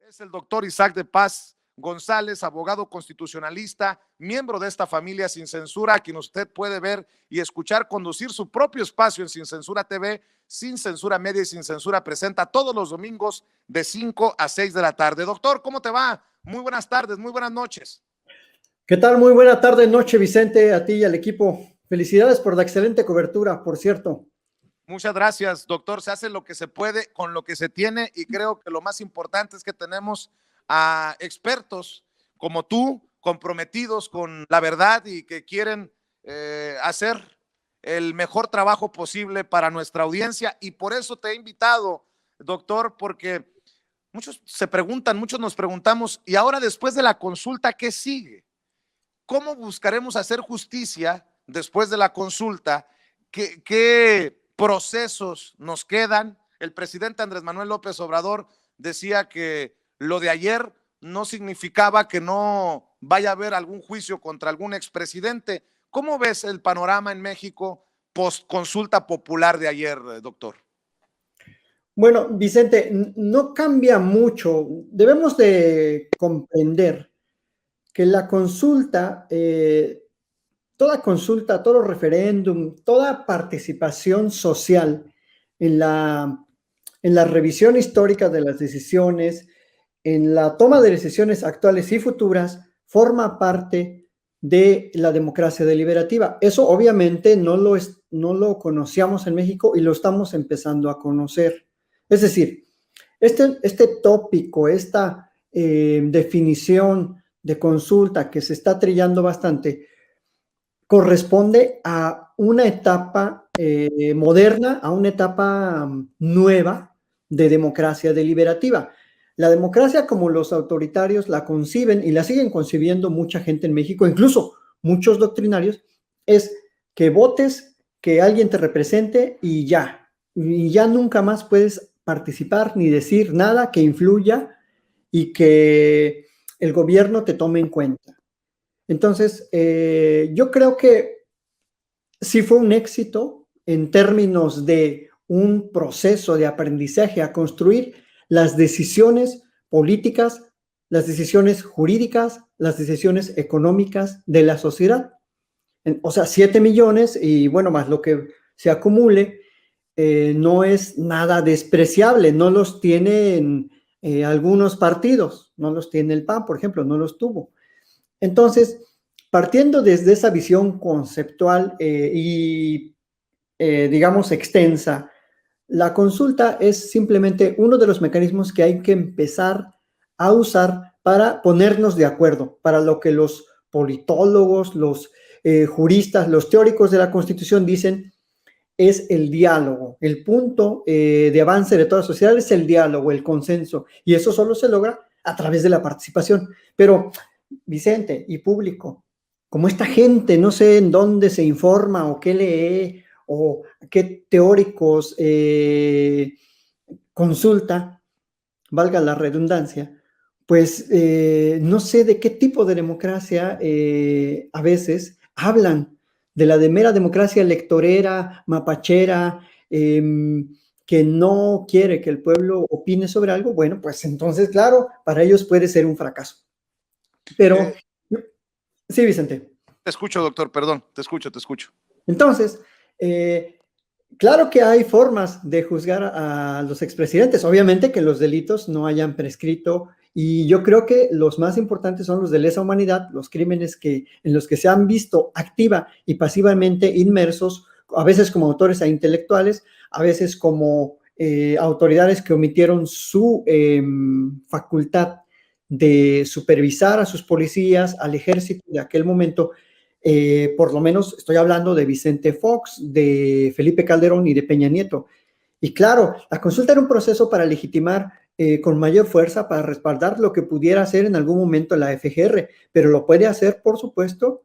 Es el doctor Isaac de Paz González, abogado constitucionalista, miembro de esta familia Sin Censura, a quien usted puede ver y escuchar conducir su propio espacio en Sin Censura TV, Sin Censura Media y Sin Censura Presenta todos los domingos de 5 a 6 de la tarde. Doctor, ¿cómo te va? Muy buenas tardes, muy buenas noches. ¿Qué tal? Muy buena tarde, noche, Vicente, a ti y al equipo. Felicidades por la excelente cobertura, por cierto. Muchas gracias, doctor. Se hace lo que se puede con lo que se tiene y creo que lo más importante es que tenemos a expertos como tú, comprometidos con la verdad y que quieren hacer el mejor trabajo posible para nuestra audiencia. Y por eso te he invitado, doctor, porque muchos se preguntan, muchos nos preguntamos, y ahora después de la consulta, ¿qué sigue? ¿Cómo buscaremos hacer justicia después de la consulta? ¿Qué procesos nos quedan? El presidente Andrés Manuel López Obrador decía que lo de ayer no significaba que no vaya a haber algún juicio contra algún expresidente. ¿Cómo ves el panorama en México post consulta popular de ayer, doctor? Bueno, Vicente, no cambia mucho. Debemos de comprender que la consulta, toda consulta, todo referéndum, toda participación social en la revisión histórica de las decisiones, en la toma de decisiones actuales y futuras, forma parte de la democracia deliberativa. Eso obviamente no lo conocíamos en México y lo estamos empezando a conocer. Es decir, este tópico, esta definición de consulta que se está trillando bastante, corresponde a una etapa moderna, a una etapa nueva de democracia deliberativa. La democracia, como los autoritarios la conciben y la siguen concibiendo mucha gente en México, incluso muchos doctrinarios, es que votes, que alguien te represente y ya nunca más puedes participar ni decir nada que influya y que el gobierno te tome en cuenta. Entonces, yo creo que sí fue un éxito en términos de un proceso de aprendizaje a construir las decisiones políticas, las decisiones jurídicas, las decisiones económicas de la sociedad. O sea, 7 millones y bueno, más lo que se acumule, no es nada despreciable, no los tienen algunos partidos, no los tiene el PAN, por ejemplo, no los tuvo. Entonces, partiendo desde esa visión conceptual digamos, extensa, la consulta es simplemente uno de los mecanismos que hay que empezar a usar para ponernos de acuerdo, para lo que los politólogos, los juristas, los teóricos de la Constitución dicen es el diálogo. El punto de avance de toda la sociedad es el diálogo, el consenso, y eso solo se logra a través de la participación. Pero, Vicente y público, como esta gente no sé en dónde se informa o qué lee o qué teóricos consulta, valga la redundancia, pues no sé de qué tipo de democracia a veces hablan, de la de mera democracia electorera, mapachera, que no quiere que el pueblo opine sobre algo. Bueno, pues entonces, claro, para ellos puede ser un fracaso. Pero, sí, Vicente. Te escucho, doctor, perdón, te escucho. Entonces, claro que hay formas de juzgar a los expresidentes, obviamente que los delitos no hayan prescrito, y yo creo que los más importantes son los de lesa humanidad, los crímenes en los que se han visto activa y pasivamente inmersos, a veces como autores e intelectuales, a veces como autoridades que omitieron su facultad de supervisar a sus policías, al ejército de aquel momento. Por lo menos estoy hablando de Vicente Fox, de Felipe Calderón y de Peña Nieto. Y claro, la consulta era un proceso para legitimar con mayor fuerza, para respaldar lo que pudiera hacer en algún momento la FGR, pero lo puede hacer, por supuesto,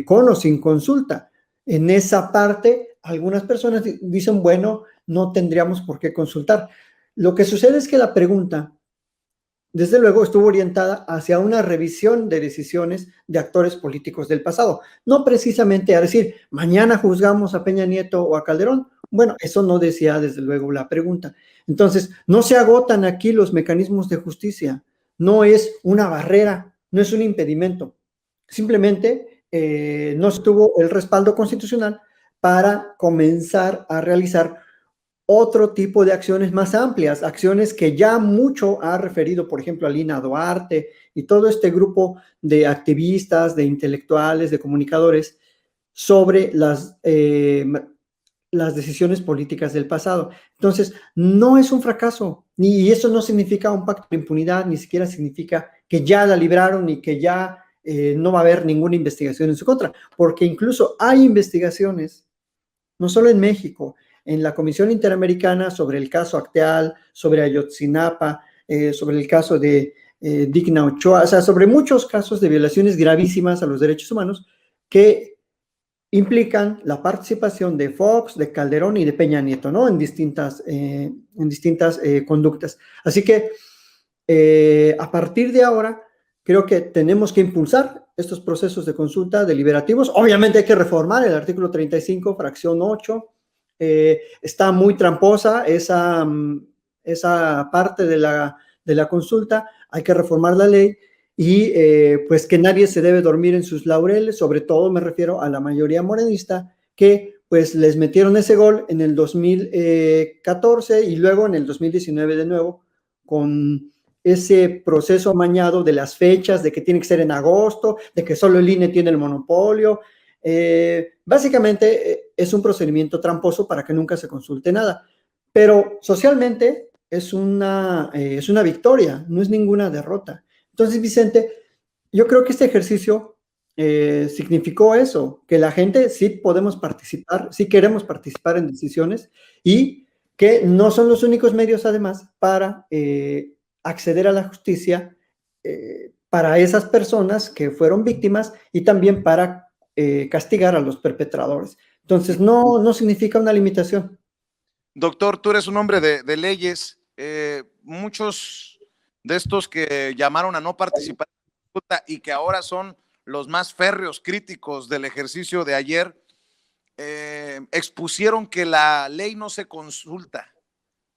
con o sin consulta. En esa parte, algunas personas dicen, bueno, no tendríamos por qué consultar. Lo que sucede es que la pregunta, desde luego, estuvo orientada hacia una revisión de decisiones de actores políticos del pasado. No precisamente a decir, mañana juzgamos a Peña Nieto o a Calderón. Bueno, eso no decía desde luego la pregunta. Entonces, no se agotan aquí los mecanismos de justicia, no es una barrera, no es un impedimento. Simplemente no se tuvo el respaldo constitucional para comenzar a realizar otro tipo de acciones más amplias, acciones que ya mucho ha referido, por ejemplo, Alina Duarte y todo este grupo de activistas, de intelectuales, de comunicadores sobre las decisiones políticas del pasado. Entonces, no es un fracaso, y eso no significa un pacto de impunidad, ni siquiera significa que ya la libraron y que ya no va a haber ninguna investigación en su contra, porque incluso hay investigaciones, no solo en México, en la Comisión Interamericana sobre el caso Acteal, sobre Ayotzinapa, sobre el caso de Digna Ochoa, o sea, sobre muchos casos de violaciones gravísimas a los derechos humanos que implican la participación de Fox, de Calderón y de Peña Nieto, ¿no? En distintas conductas. Así que a partir de ahora, creo que tenemos que impulsar estos procesos de consulta deliberativos. Obviamente hay que reformar el artículo 35, fracción 8. Está muy tramposa esa parte de la consulta. Hay que reformar la ley y pues que nadie se debe dormir en sus laureles, sobre todo me refiero a la mayoría morenista, que pues les metieron ese gol en el 2014 y luego en el 2019 de nuevo, con ese proceso amañado de las fechas, de que tiene que ser en agosto, de que solo el INE tiene el monopolio. Básicamente es un procedimiento tramposo para que nunca se consulte nada, pero socialmente es una victoria, no es ninguna derrota. Entonces, Vicente, yo creo que este ejercicio significó eso, que la gente sí podemos participar, sí queremos participar en decisiones y que no son los únicos medios, además, para acceder a la justicia para esas personas que fueron víctimas y también para castigar a los perpetradores. Entonces, no significa una limitación. Doctor, tú eres un hombre de leyes. Muchos de estos que llamaron a no participar en la consulta y que ahora son los más férreos críticos del ejercicio de ayer, expusieron que la ley no se consulta,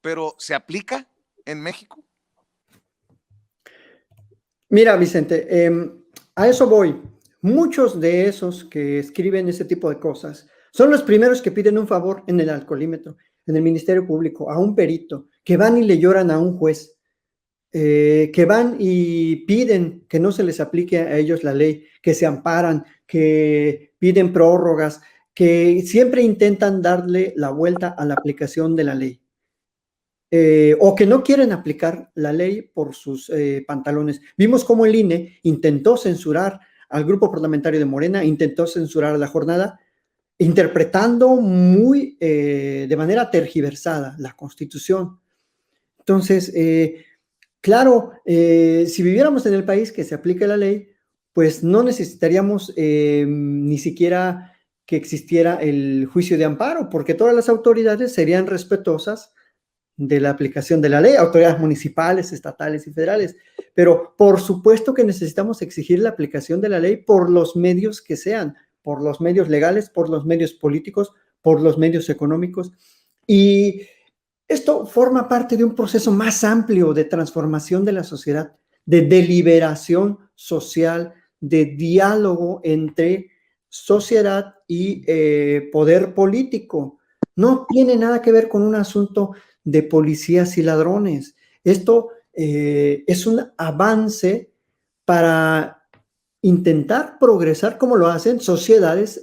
pero ¿se aplica en México? Mira, Vicente, a eso voy. Muchos de esos que escriben ese tipo de cosas son los primeros que piden un favor en el alcoholímetro, en el Ministerio Público, a un perito, que van y le lloran a un juez, que van y piden que no se les aplique a ellos la ley, que se amparan, que piden prórrogas, que siempre intentan darle la vuelta a la aplicación de la ley. O que no quieren aplicar la ley por sus pantalones. Vimos cómo el INE intentó censurar al grupo parlamentario de Morena, intentó censurar la jornada, interpretando de manera tergiversada la Constitución. Entonces, claro, si viviéramos en el país que se aplique la ley, pues no necesitaríamos ni siquiera que existiera el juicio de amparo, porque todas las autoridades serían respetuosas de la aplicación de la ley, autoridades municipales, estatales y federales. Pero por supuesto que necesitamos exigir la aplicación de la ley por los medios que sean, por los medios legales, por los medios políticos, por los medios económicos. Y esto forma parte de un proceso más amplio de transformación de la sociedad, de deliberación social, de diálogo entre sociedad y poder político. No tiene nada que ver con un asunto de policías y ladrones. Esto es un avance para intentar progresar como lo hacen sociedades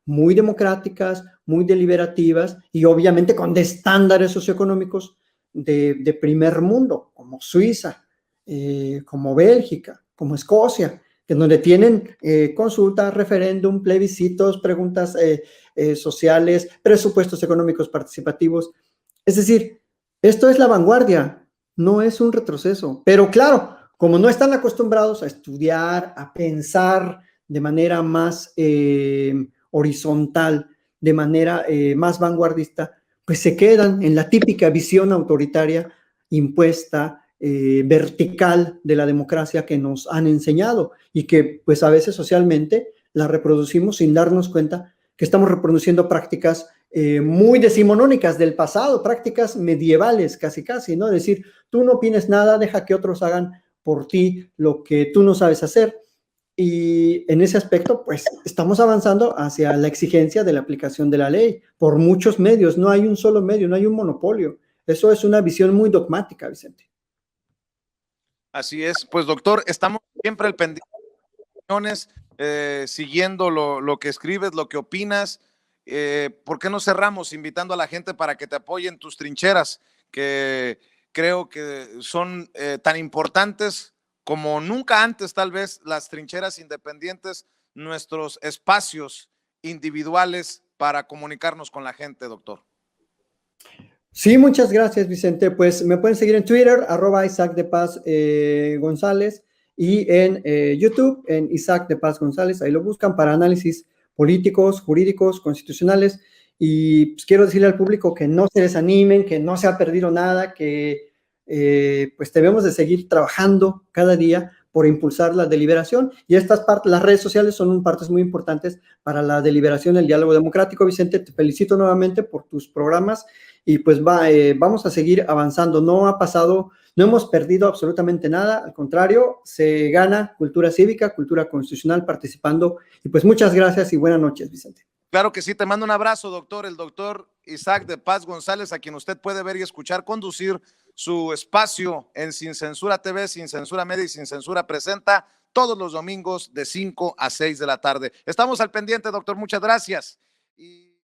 muy democráticas, muy deliberativas y obviamente con estándares socioeconómicos de primer mundo, como Suiza, como Bélgica, como Escocia, que donde tienen consultas, referéndum, plebiscitos, preguntas sociales, presupuestos económicos participativos. Es decir, esto es la vanguardia, no es un retroceso. Pero claro, como no están acostumbrados a estudiar, a pensar de manera más horizontal, de manera más vanguardista, pues se quedan en la típica visión autoritaria impuesta, vertical de la democracia que nos han enseñado y que pues a veces socialmente la reproducimos sin darnos cuenta que estamos reproduciendo prácticas muy decimonónicas del pasado, prácticas medievales casi casi, ¿no? Es decir, tú no opines nada, deja que otros hagan por ti lo que tú no sabes hacer. Y en ese aspecto, pues estamos avanzando hacia la exigencia de la aplicación de la ley por muchos medios. No hay un solo medio, no hay un monopolio. Eso es una visión muy dogmática, Vicente. Así es. Pues doctor, estamos siempre al pendiente, siguiendo lo que escribes, lo que opinas. ¿Por qué no cerramos invitando a la gente para que te apoyen tus trincheras, que creo que son tan importantes como nunca antes, tal vez, las trincheras independientes, nuestros espacios individuales para comunicarnos con la gente, doctor? Sí, muchas gracias, Vicente. Pues me pueden seguir en Twitter, @Isaac de Paz González, y en YouTube, en Isaac de Paz González. Ahí lo buscan para análisis políticos, jurídicos, constitucionales. Y pues, quiero decirle al público que no se desanimen, que no se ha perdido nada, que pues debemos de seguir trabajando cada día por impulsar la deliberación. Y estas partes, las redes sociales son partes muy importantes para la deliberación, el diálogo democrático. Vicente, te felicito nuevamente por tus programas y pues vamos a seguir avanzando. No ha pasado, no hemos perdido absolutamente nada, al contrario, se gana cultura cívica, cultura constitucional participando. Y pues muchas gracias y buenas noches, Vicente. Claro que sí, te mando un abrazo, doctor. El doctor Isaac de Paz González, a quien usted puede ver y escuchar conducir su espacio en Sin Censura TV, Sin Censura Media y Sin Censura Presenta todos los domingos de 5 a 6 de la tarde. Estamos al pendiente, doctor. Muchas gracias.